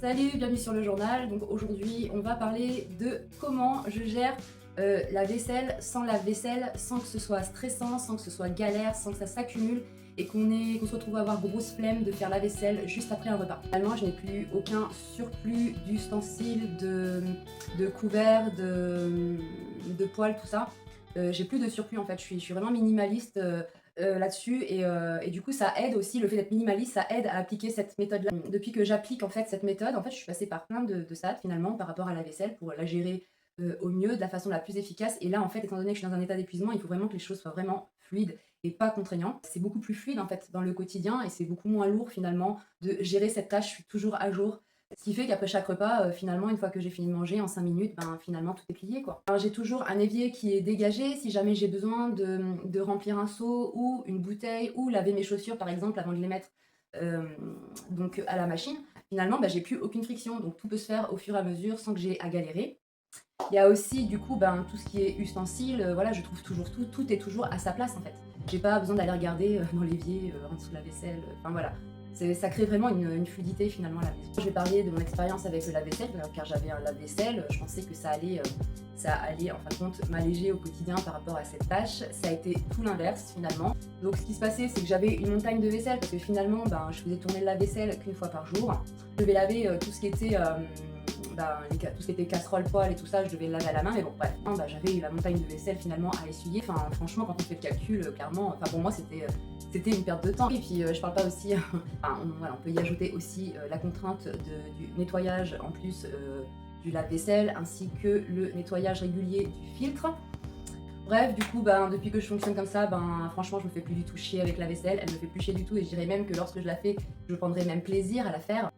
Salut, bienvenue sur le journal. Donc aujourd'hui, on va parler de comment je gère la vaisselle sans lave-vaisselle, sans que ce soit stressant, sans que ce soit galère, sans que ça s'accumule et qu'on se retrouve à avoir grosse flemme de faire la vaisselle juste après un repas. Finalement, je n'ai plus aucun surplus d'ustensiles, de couverts, de poêles, tout ça. J'ai plus de surplus en fait, je suis vraiment minimaliste. Là-dessus et du coup ça aide aussi, le fait d'être minimaliste, ça aide à appliquer cette méthode-là. Depuis que j'applique en fait cette méthode, en fait je suis passée par plein de salades finalement par rapport à la vaisselle pour la gérer au mieux, de la façon la plus efficace. Et là en fait, étant donné que je suis dans un état d'épuisement, il faut vraiment que les choses soient vraiment fluides et pas contraignantes. C'est beaucoup plus fluide en fait dans le quotidien et c'est beaucoup moins lourd finalement de gérer cette tâche. Je suis toujours à jour. Ce qui fait qu'après chaque repas, finalement, une fois que j'ai fini de manger en 5 minutes, ben, finalement tout est plié quoi. Alors, j'ai toujours un évier qui est dégagé si jamais j'ai besoin de remplir un seau ou une bouteille ou laver mes chaussures par exemple avant de les mettre hem, donc à la machine. Finalement, bah, j'ai plus aucune friction, donc tout peut se faire au fur et à mesure sans que j'ai à galérer. Il y a aussi du coup, ben, tout ce qui est ustensiles, voilà, je trouve toujours tout est toujours à sa place en fait. J'ai pas besoin d'aller regarder, dans l'évier, en dessous de la vaisselle, enfin voilà. Ça crée vraiment une fluidité finalement à la maison. Je vais parler de mon expérience avec le lave-vaisselle, car j'avais un lave-vaisselle, je pensais que ça allait en fin de compte m'alléger au quotidien par rapport à cette tâche. Ça a été tout l'inverse finalement. Donc ce qui se passait, c'est que j'avais une montagne de vaisselle parce que finalement, ben, je faisais tourner le lave-vaisselle qu'une fois par jour. Je devais laver, tout ce qui était, tout ce qui était casserole, poêle et tout ça, je devais le laver à la main, mais bon, bref, bah, j'avais la montagne de vaisselle finalement à essuyer. Enfin, franchement, quand on fait le calcul, clairement, enfin, pour moi, c'était une perte de temps. Et puis, je parle pas aussi, enfin, voilà, on peut y ajouter aussi la contrainte du nettoyage en plus du lave-vaisselle, ainsi que le nettoyage régulier du filtre. Bref, du coup, ben, depuis que je fonctionne comme ça, ben, franchement, je me fais plus du tout chier avec la vaisselle. Elle me fait plus chier du tout et je dirais même que lorsque je la fais, je prendrais même plaisir à la faire.